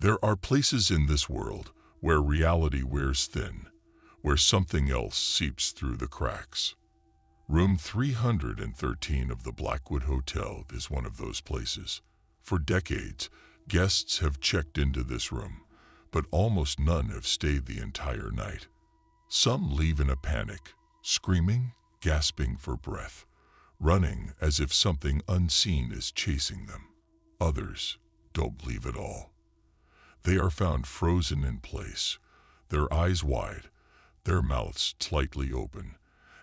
There are places in this world where reality wears thin, where something else seeps through the cracks. Room 313 of the Blackwood Hotel is one of those places. For decades, guests have checked into this room, but almost none have stayed the entire night. Some leave in a panic, screaming, gasping for breath, running as if something unseen is chasing them. Others don't leave at all. They are found frozen in place, their eyes wide, their mouths slightly open,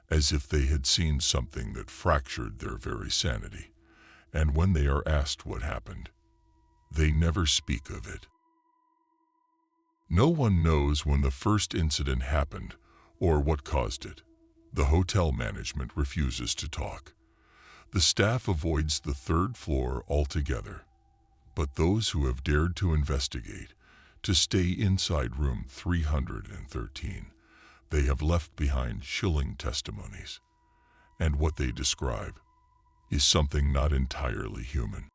as if they had seen something that fractured their very sanity. And when they are asked what happened, they never speak of it. No one knows when the first incident happened or what caused it. The hotel management refuses to talk. The staff avoids the third floor altogether. But those who have dared to investigate, to stay inside room 313, they have left behind chilling testimonies. And what they describe is something not entirely human.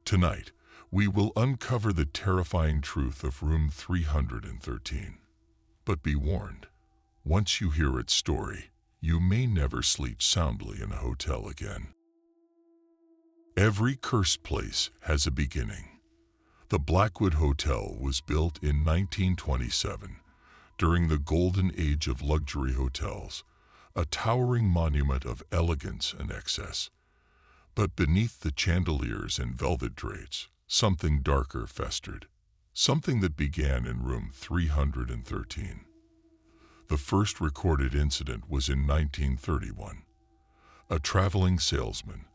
Tonight, we will uncover the terrifying truth of room 313. But be warned, once you hear its story, you may never sleep soundly in a hotel again. Every cursed place has a beginning. The Blackwood Hotel was built in 1927, during the golden age of luxury hotels, a towering monument of elegance and excess. But beneath the chandeliers and velvet drapes, something darker festered, something that began in room 313. The first recorded incident was in 1931. A traveling salesman,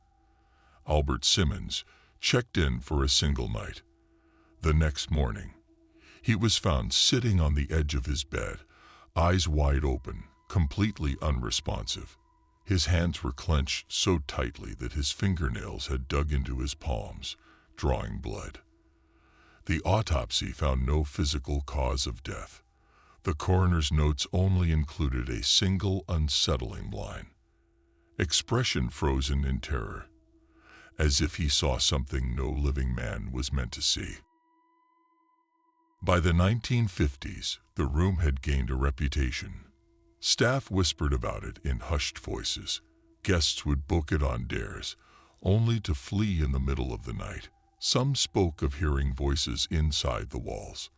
Albert Simmons, checked in for a single night. The next morning, he was found sitting on the edge of his bed, eyes wide open, completely unresponsive. His hands were clenched so tightly that his fingernails had dug into his palms, drawing blood. The autopsy found no physical cause of death. The coroner's notes only included a single unsettling line. Expression frozen in terror, as if he saw something no living man was meant to see. By the 1950s, the room had gained a reputation. Staff whispered about it in hushed voices. Guests would book it on dares, only to flee in the middle of the night. Some spoke of hearing voices inside the walls.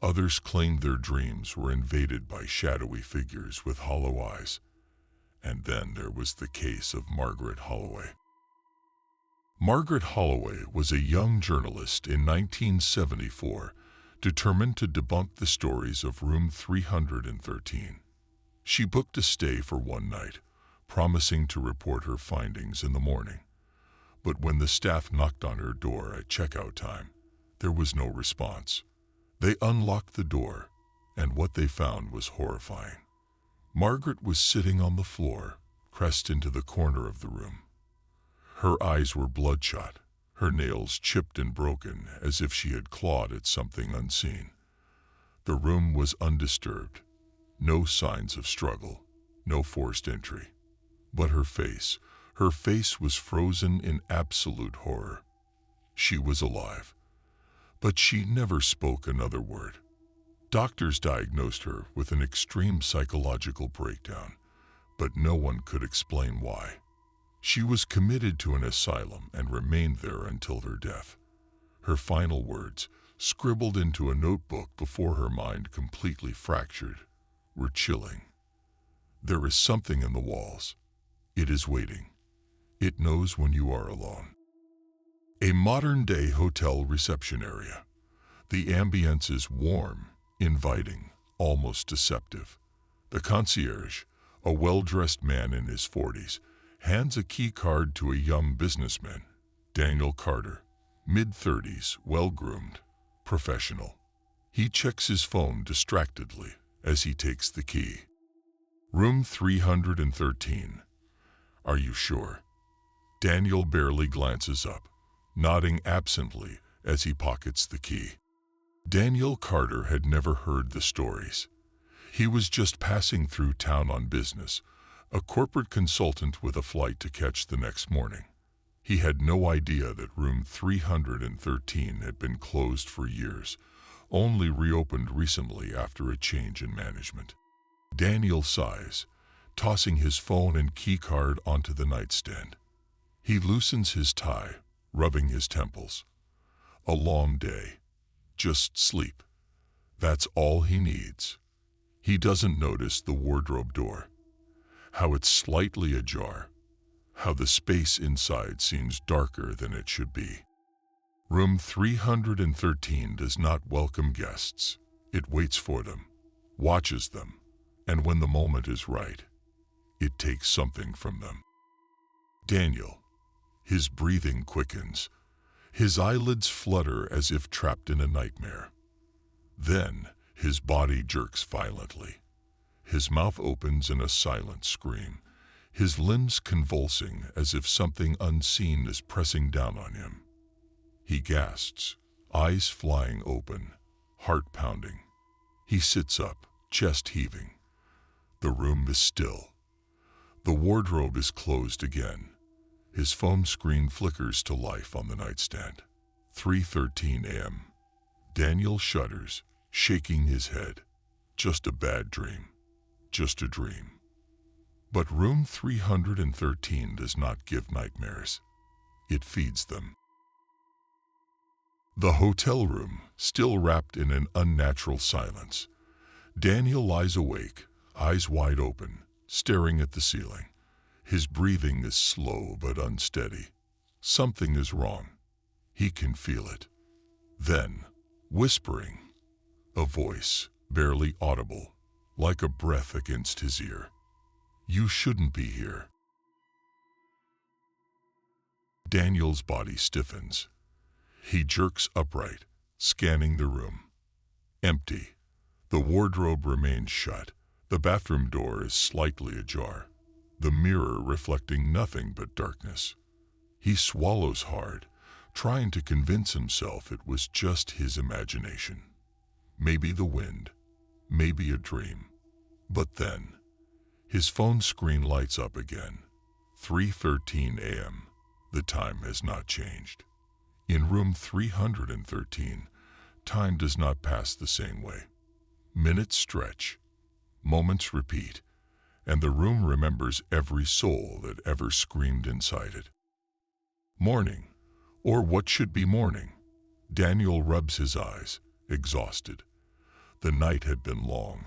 Others claimed their dreams were invaded by shadowy figures with hollow eyes. And then there was the case of Margaret Holloway. Margaret Holloway was a young journalist in 1974, determined to debunk the stories of room 313. She booked a stay for one night, promising to report her findings in the morning. But when the staff knocked on her door at checkout time, there was no response. They unlocked the door, and what they found was horrifying. Margaret was sitting on the floor, pressed into the corner of the room. Her eyes were bloodshot, her nails chipped and broken as if she had clawed at something unseen. The room was undisturbed, no signs of struggle, no forced entry. But her face was frozen in absolute horror. She was alive, but she never spoke another word. Doctors diagnosed her with an extreme psychological breakdown, but no one could explain why. She was committed to an asylum and remained there until her death. Her final words, scribbled into a notebook before her mind completely fractured, were chilling. There is something in the walls. It is waiting. It knows when you are alone. A modern-day hotel reception area. The ambience is warm, inviting, almost deceptive. The concierge, a well-dressed man in his 40s, hands a key card to a young businessman, Daniel Carter, mid-30s, well-groomed, professional. He checks his phone distractedly as he takes the key. Room 313. Are you sure? Daniel barely glances up, nodding absently as he pockets the key. Daniel Carter had never heard the stories. He was just passing through town on business, a corporate consultant with a flight to catch the next morning. He had no idea that room 313 had been closed for years, only reopened recently after a change in management. Daniel sighs, tossing his phone and keycard onto the nightstand. He loosens his tie, rubbing his temples. A long day. Just sleep. That's all he needs. He doesn't notice the wardrobe door, how it's slightly ajar, how the space inside seems darker than it should be. Room 313 does not welcome guests. It waits for them, watches them, and when the moment is right, it takes something from them. Daniel, his breathing quickens. His eyelids flutter as if trapped in a nightmare. Then, his body jerks violently. His mouth opens in a silent scream, his limbs convulsing as if something unseen is pressing down on him. He gasps, eyes flying open, heart pounding. He sits up, chest heaving. The room is still. The wardrobe is closed again. His phone screen flickers to life on the nightstand. 3:13 a.m. Daniel shudders, shaking his head. Just a bad dream. Just a dream. But room 313 does not give nightmares. It feeds them. The hotel room, still wrapped in an unnatural silence. Daniel lies awake, eyes wide open, staring at the ceiling. His breathing is slow but unsteady. Something is wrong. He can feel it. Then, whispering, a voice, barely audible, like a breath against his ear. You shouldn't be here. Daniel's body stiffens. He jerks upright, scanning the room. Empty. The wardrobe remains shut. The bathroom door is slightly ajar, the mirror reflecting nothing but darkness. He swallows hard, trying to convince himself it was just his imagination. Maybe the wind, maybe a dream. But then, his phone screen lights up again. 3:13 a.m. The time has not changed. In room 313, time does not pass the same way. Minutes stretch, moments repeat, and the room remembers every soul that ever screamed inside it. Morning, or what should be morning. Daniel rubs his eyes, exhausted. The night had been long,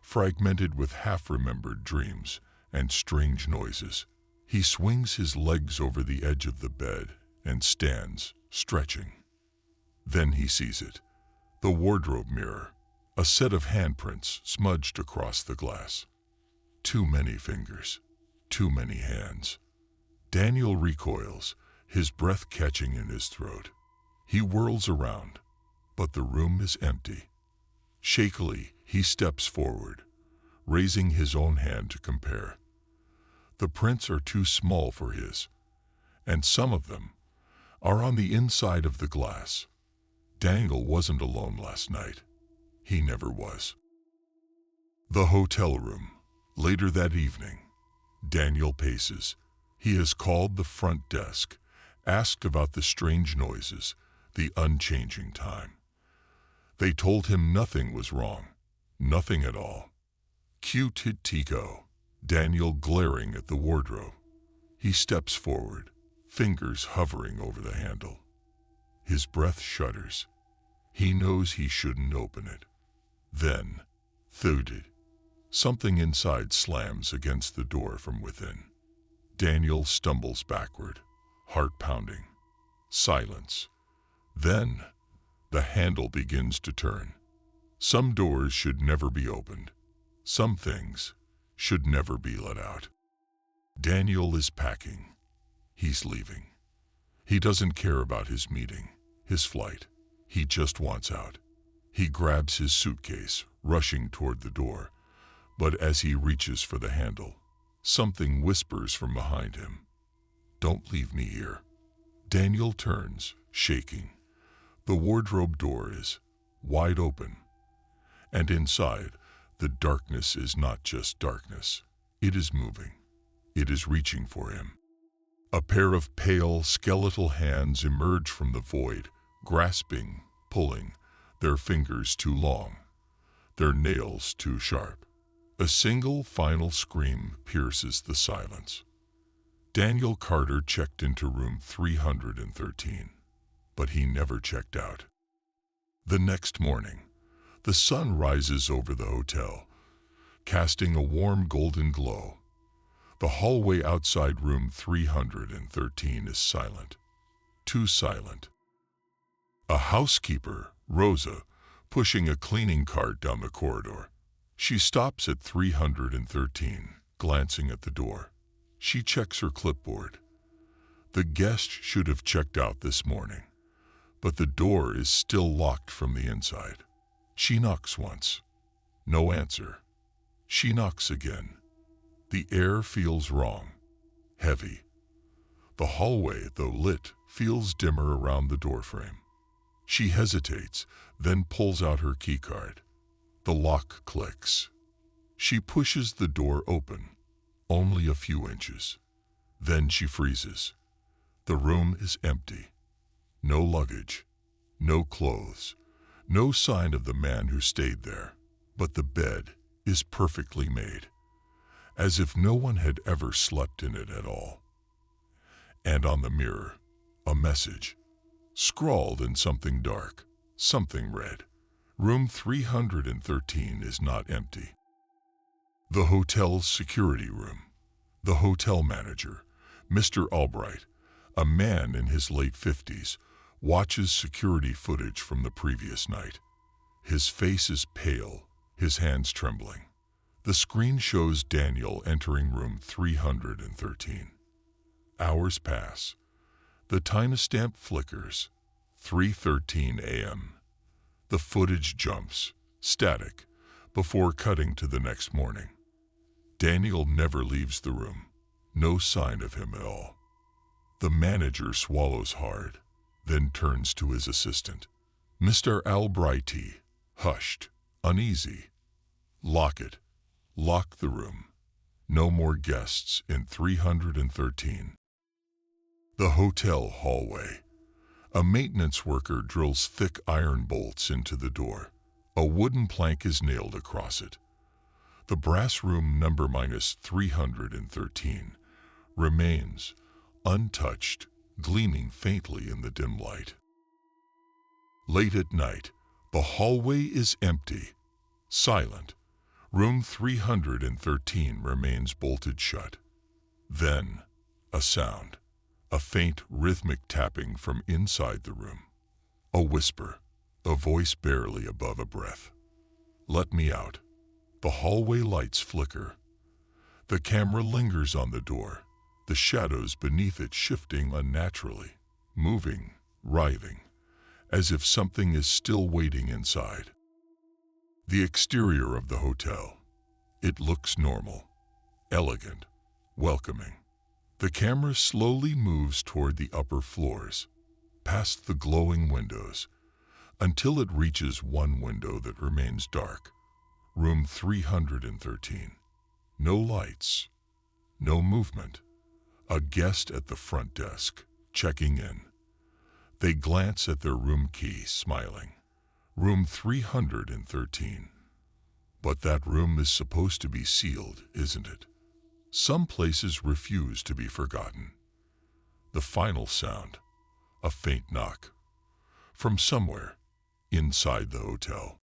fragmented with half-remembered dreams and strange noises. He swings his legs over the edge of the bed and stands, stretching. Then he sees it, the wardrobe mirror, a set of handprints smudged across the glass. Too many fingers, too many hands. Daniel recoils, his breath catching in his throat. He whirls around, but the room is empty. Shakily, he steps forward, raising his own hand to compare. The prints are too small for his, and some of them are on the inside of the glass. Daniel wasn't alone last night. He never was. The hotel room. Later that evening, Daniel paces. He has called the front desk, asked about the strange noises, the unchanging time. They told him nothing was wrong, nothing at all. Cute Tico, Daniel glaring at the wardrobe. He steps forward, fingers hovering over the handle. His breath shudders. He knows he shouldn't open it. Then, thud, something inside slams against the door from within. Daniel stumbles backward, heart pounding. Silence. Then, the handle begins to turn. Some doors should never be opened. Some things should never be let out. Daniel is packing. He's leaving. He doesn't care about his meeting, his flight. He just wants out. He grabs his suitcase, rushing toward the door. But as he reaches for the handle, something whispers from behind him. Don't leave me here. Daniel turns, shaking. The wardrobe door is wide open. And inside, the darkness is not just darkness. It is moving. It is reaching for him. A pair of pale, skeletal hands emerge from the void, grasping, pulling, their fingers too long, their nails too sharp. A single final scream pierces the silence. Daniel Carter checked into room 313, but he never checked out. The next morning, the sun rises over the hotel, casting a warm golden glow. The hallway outside room 313 is silent, too silent. A housekeeper, Rosa, pushing a cleaning cart down the corridor. She stops at 313, glancing at the door. She checks her clipboard. The guest should have checked out this morning, but the door is still locked from the inside. She knocks once. No answer. She knocks again. The air feels wrong, heavy. The hallway, though lit, feels dimmer around the doorframe. She hesitates, then pulls out her keycard. The lock clicks. She pushes the door open, only a few inches. Then she freezes. The room is empty. No luggage, no clothes, no sign of the man who stayed there. But the bed is perfectly made, as if no one had ever slept in it at all. And on the mirror, a message, scrawled in something dark, something red. Room 313 is not empty. The hotel's security room. The hotel manager, Mr. Albright, a man in his late 50s, watches security footage from the previous night. His face is pale, his hands trembling. The screen shows Daniel entering room 313. Hours pass. The timestamp flickers. 3:13 a.m. The footage jumps, static, before cutting to the next morning. Daniel never leaves the room. No sign of him at all. The manager swallows hard, then turns to his assistant. Mr. Albrighty, hushed, uneasy. Lock it. Lock the room. No more guests in 313. The hotel hallway. A maintenance worker drills thick iron bolts into the door. A wooden plank is nailed across it. The brass room number -313 remains, untouched, gleaming faintly in the dim light. Late at night, the hallway is empty, silent. Room 313 remains bolted shut. Then, a sound, a faint rhythmic tapping from inside the room. A whisper, a voice barely above a breath. Let me out. The hallway lights flicker. The camera lingers on the door, the shadows beneath it shifting unnaturally, moving, writhing, as if something is still waiting inside. The exterior of the hotel. It looks normal, elegant, welcoming. The camera slowly moves toward the upper floors, past the glowing windows, until it reaches one window that remains dark. Room 313. No lights, no movement. A guest at the front desk, checking in. They glance at their room key, smiling. Room 313. But that room is supposed to be sealed, isn't it? Some places refuse to be forgotten. The final sound, a faint knock, from somewhere inside the hotel.